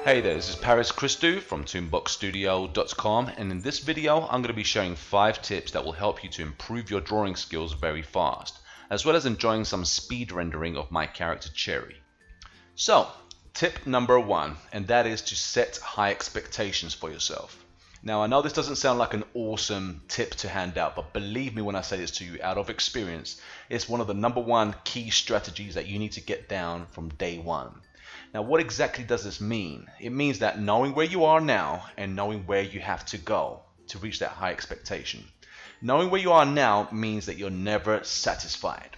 Hey there, this is Paris Christou from Toonboxstudio.com, and in this video I'm going to be showing 5 tips that will help you to improve your drawing skills very fast, as well as enjoying some speed rendering of my character Cherry. So, tip number 1, and that is to set high expectations for yourself. Now I know this doesn't sound like an awesome tip to hand out, but believe me when I say this to you out of experience, it's one of the number 1 key strategies that you need to get down from day 1. Now, what exactly does this mean? It means that knowing where you are now and knowing where you have to go to reach that high expectation. Knowing where you are now means that you're never satisfied.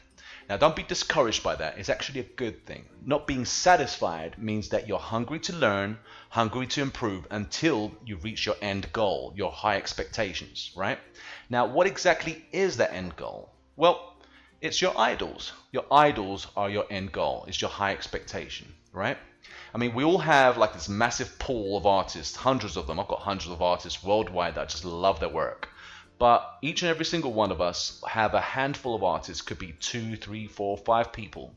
Now, don't be discouraged by that. It's actually a good thing. Not being satisfied means that you're hungry to learn, hungry to improve until you reach your end goal, your high expectations, right? Now, what exactly is that end goal? Well, it's your idols. Your idols are your end goal. It's your high expectation, right? I mean, we all have like this massive pool of artists, hundreds of them. I've got hundreds of artists worldwide that just love their work. But each and every single one of us have a handful of artists, could be 2, 3, 4, 5 people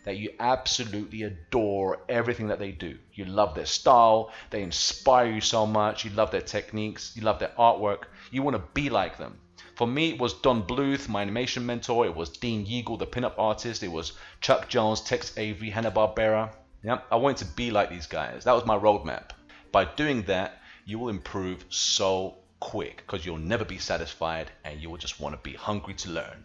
that you absolutely adore everything that they do. You love their style, they inspire you so much, you love their techniques, you love their artwork, you want to be like them. For me, it was Don Bluth, my animation mentor. It was Dean Yeagle, the pinup artist. It was Chuck Jones, Tex Avery, Hanna-Barbera. Yeah, I wanted to be like these guys. That was my roadmap. By doing that, you will improve so quick because you'll never be satisfied and you will just want to be hungry to learn.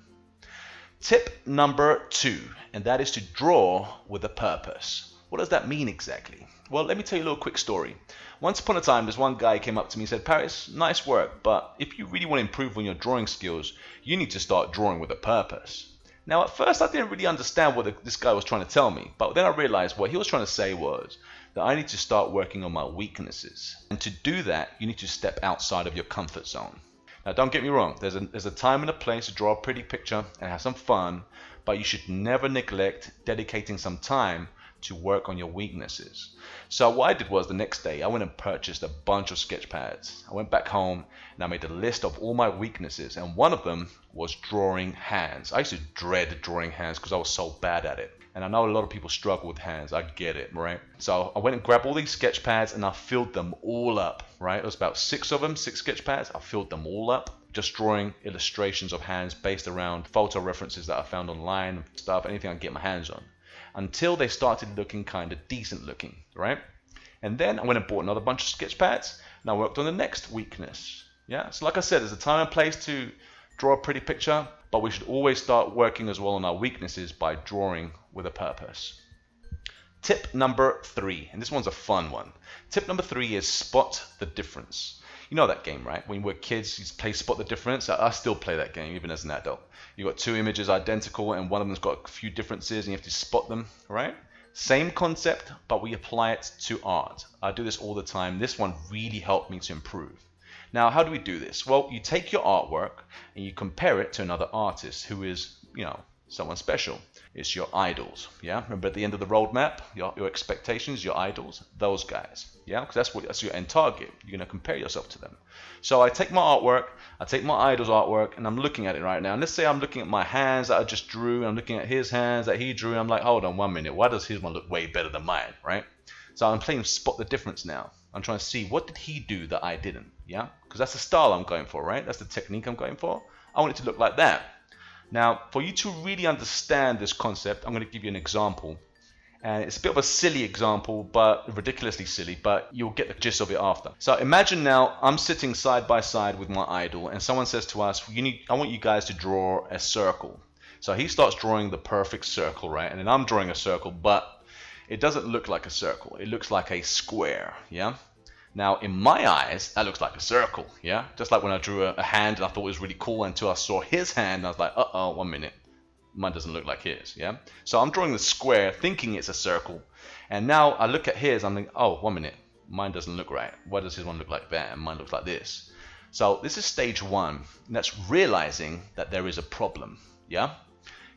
Tip number 2, and that is to draw with a purpose. What does that mean exactly? Well, let me tell you a little quick story. Once upon a time, this one guy came up to me and said, Paris, nice work, but if you really want to improve on your drawing skills, you need to start drawing with a purpose. Now, at first, I didn't really understand what this guy was trying to tell me, but then I realized what he was trying to say was that I need to start working on my weaknesses. And to do that, you need to step outside of your comfort zone. Now, don't get me wrong. There's a time and a place to draw a pretty picture and have some fun, but you should never neglect dedicating some time to work on your weaknesses. So what I did was the next day I went and purchased a bunch of sketch pads. I went back home and I made a list of all my weaknesses, and one of them was drawing hands. I used to dread drawing hands because I was so bad at it. And I know a lot of people struggle with hands. I get it, right? So I went and grabbed all these sketch pads and I filled them all up, right? It was about 6 of them, 6 sketch pads. I filled them all up, just drawing illustrations of hands based around photo references that I found online, stuff, anything I could get my hands on, until they started looking kind of decent looking, right? And then I went and bought another bunch of sketch pads and I worked on the next weakness. Yeah, so like I said, there's a time and place to draw a pretty picture, but we should always start working as well on our weaknesses by drawing with a purpose. Tip number 3, and this one's a fun one. Tip number 3 is spot the difference. You know that game, right? When we were kids, you play spot the difference. I still play that game even as an adult. You've got 2 images identical and one of them's got a few differences and you have to spot them, right? Same concept, but we apply it to art. I do this all the time. This one really helped me to improve. Now, how do we do this? Well, you take your artwork and you compare it to another artist who is, someone special. It's your idols, yeah? Remember at the end of the roadmap, your expectations, your idols, those guys, yeah? Because that's your end target. You're going to compare yourself to them. So I take my artwork, I take my idol's artwork, and I'm looking at it right now. And let's say I'm looking at my hands that I just drew, and I'm looking at his hands that he drew, and I'm like, hold on 1 minute, why does his one look way better than mine, right? So I'm playing spot the difference now. I'm trying to see what did he do that I didn't, yeah? Because that's the style I'm going for, right? That's the technique I'm going for. I want it to look like that. Now, for you to really understand this concept, I'm going to give you an example. And it's a bit of a silly example, but ridiculously silly, but you'll get the gist of it after. So imagine now I'm sitting side by side with my idol, and someone says to us, I want you guys to draw a circle. So he starts drawing the perfect circle, right? And then I'm drawing a circle, but it doesn't look like a circle. It looks like a square, yeah? Now, in my eyes, that looks like a circle, yeah? Just like when I drew a hand and I thought it was really cool until I saw his hand and I was like, uh-oh, 1 minute. Mine doesn't look like his, yeah? So I'm drawing the square thinking it's a circle. And now I look at his, I'm thinking, oh, 1 minute. Mine doesn't look right. Why does his one look like that and mine looks like this? So this is stage 1. And that's realizing that there is a problem, yeah?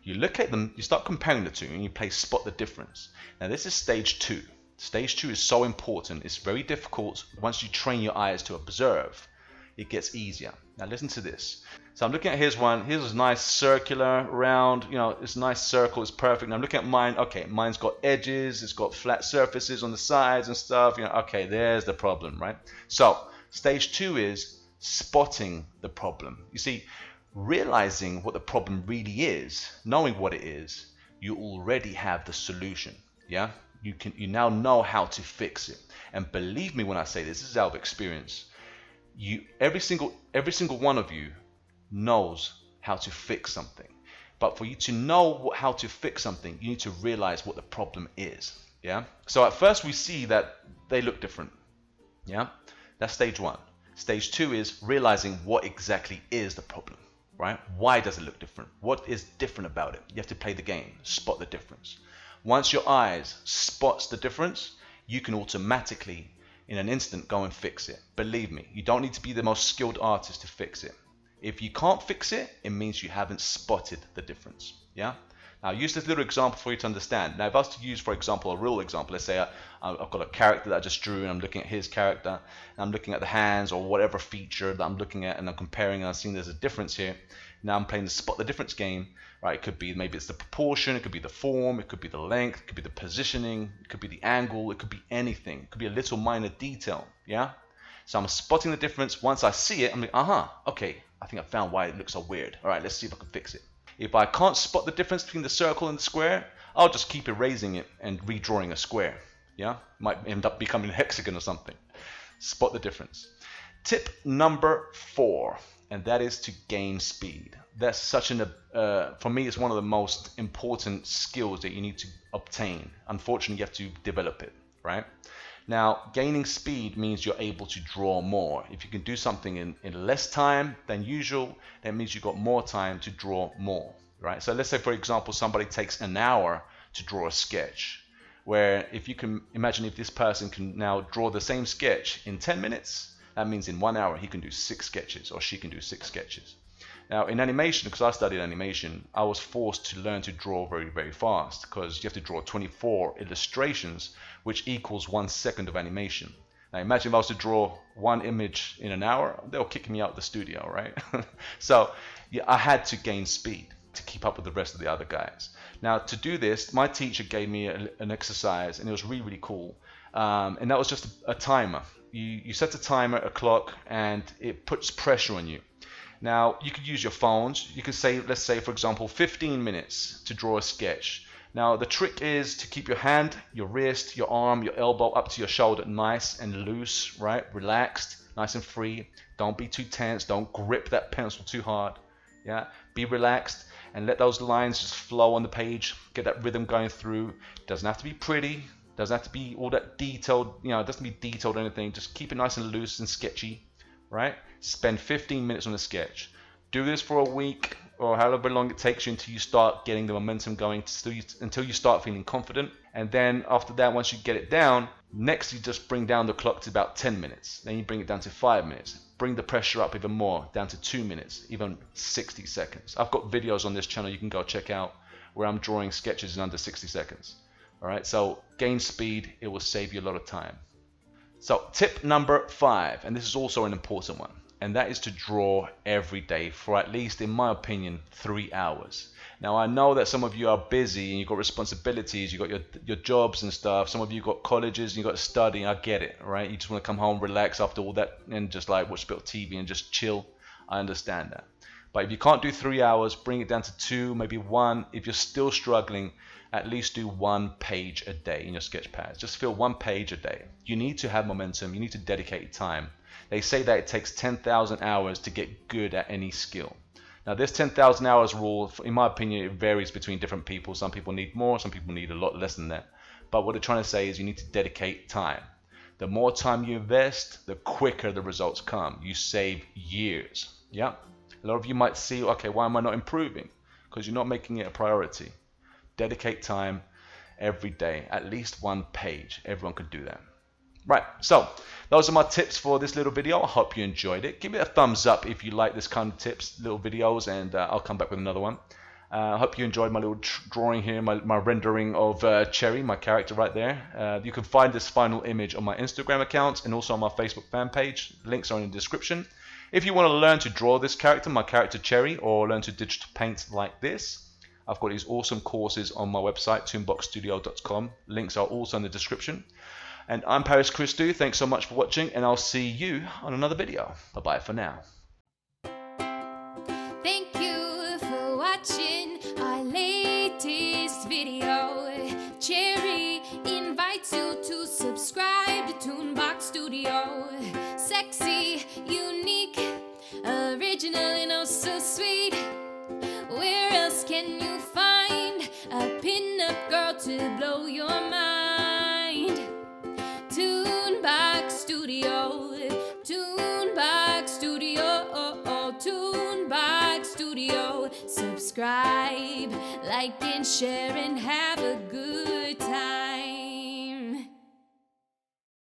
You look at them, you start comparing the two and you play spot the difference. Now this is stage 2. Stage 2 is so important. It's very difficult once you train your eyes to observe. it gets easier. Now listen to this. So I'm looking at his one. His is nice, circular, round, you know, it's a nice circle, it's perfect. Now I'm looking at mine. Okay, mine's got edges, it's got flat surfaces on the sides and stuff. You know, okay, there's the problem, right? So stage 2 is spotting the problem. You see, realizing what the problem really is, knowing what it is, you already have the solution. Yeah, you now know how to fix it. And believe me when I say this is out of experience. Every single one of you knows how to fix something, but for you to know how to fix something, you need to realize what the problem is. Yeah, so at first we see that they look different. Yeah, that's stage 1. Stage 2 is realizing what exactly is the problem, right? Why does it look different? What is different about it? You have to play the game, spot the difference. Once your eyes spots the difference, you can automatically in an instant go and fix it. Believe me, you don't need to be the most skilled artist to fix it. If you can't fix it, it means you haven't spotted the difference. Yeah. Now use this little example for you to understand. Now if I was to use, for example, a real example, let's say I've got a character that I just drew and I'm looking at his character and I'm looking at the hands or whatever feature that I'm looking at and I'm comparing and I'm seeing there's a difference here. Now I'm playing the spot the difference game, right? It could be, maybe it's the proportion, it could be the form, it could be the length, it could be the positioning, it could be the angle, it could be anything. It could be a little minor detail, yeah? So I'm spotting the difference. Once I see it, I'm like, okay, I think I found why it looks so weird. All right, let's see if I can fix it. If I can't spot the difference between the circle and the square, I'll just keep erasing it and redrawing a square, yeah? Might end up becoming a hexagon or something. Spot the difference. Tip number 4, and that is to gain speed. That's such for me, it's one of the most important skills that you need to obtain. Unfortunately, you have to develop it, right? Now, gaining speed means you're able to draw more. If you can do something in less time than usual, that means you've got more time to draw more, right? So let's say, for example, somebody takes an hour to draw a sketch, where if you can imagine if this person can now draw the same sketch in 10 minutes, that means in 1 hour he can do 6 sketches or she can do 6 sketches. Now in animation, because I studied animation, I was forced to learn to draw very, very fast because you have to draw 24 illustrations, which equals 1 second of animation. Now imagine if I was to draw 1 image in an hour, they'll kick me out of the studio, right? So yeah, I had to gain speed to keep up with the rest of the other guys. Now to do this, my teacher gave me an exercise and it was really, really cool. And that was just a timer. You set a timer, a clock, and it puts pressure on you. Now you could use your phones. You can say, let's say for example, 15 minutes to draw a sketch. Now the trick is to keep your hand, your wrist, your arm, your elbow up to your shoulder nice and loose, right? Relaxed, nice and free. Don't be too tense. Don't grip that pencil too hard. Yeah, be relaxed and let those lines just flow on the page. Get that rhythm going through. Doesn't have to be pretty. Doesn't have to be all that detailed. You know, it doesn't be detailed or anything. Just keep it nice and loose and sketchy. Right? Spend 15 minutes on a sketch. Do this for a week or however long it takes you until you start getting the momentum going, until you start feeling confident. And then after that, once you get it down, next you just bring down the clock to about 10 minutes. Then you bring it down to 5 minutes. Bring the pressure up even more, down to 2 minutes, even 60 seconds. I've got videos on this channel you can go check out where I'm drawing sketches in under 60 seconds. All right, so gain speed, it will save you a lot of time. So tip number 5, and this is also an important one, and that is to draw every day for at least, in my opinion, 3 hours. Now I know that some of you are busy and you've got responsibilities, you've got your jobs and stuff. Some of you got colleges and you've got to study. I get it, right? You just want to come home, relax after all that and just like watch a bit of TV and just chill. I understand that. But if you can't do 3 hours, bring it down to 2, maybe 1. If you're still struggling, at least do 1 page a day in your sketch pads. Just fill 1 page a day. You need to have momentum. You need to dedicate time. They say that it takes 10,000 hours to get good at any skill. Now this 10,000 hours rule, in my opinion, it varies between different people. Some people need more, some people need a lot less than that. But what they're trying to say is you need to dedicate time. The more time you invest, the quicker the results come. You save years. Yeah. A lot of you might see, okay, why am I not improving? Because you're not making it a priority. Dedicate time every day, at least 1 page. Everyone could do that. Right, so those are my tips for this little video. I hope you enjoyed it. Give me a thumbs up if you like this kind of tips, little videos, and I'll come back with another one. I hope you enjoyed my little drawing here, my rendering of Cherry, my character right there. You can find this final image on my Instagram account and also on my Facebook fan page. Links are in the description. If you want to learn to draw this character, my character Cherry, or learn to digital paint like this, I've got these awesome courses on my website, toonboxstudio.com. Links are also in the description. And I'm Paris Christou. Thanks so much for watching, and I'll see you on another video. Bye-bye for now. Thank you for watching our latest video. Cherry invites you to subscribe to Toonboxstudio. Sexy, unique, original, and oh so sweet. Where else can you find a pin-up girl to blow your mind? Toonboxstudio, Toonboxstudio, Toonboxstudio. Subscribe, like and share, and have a good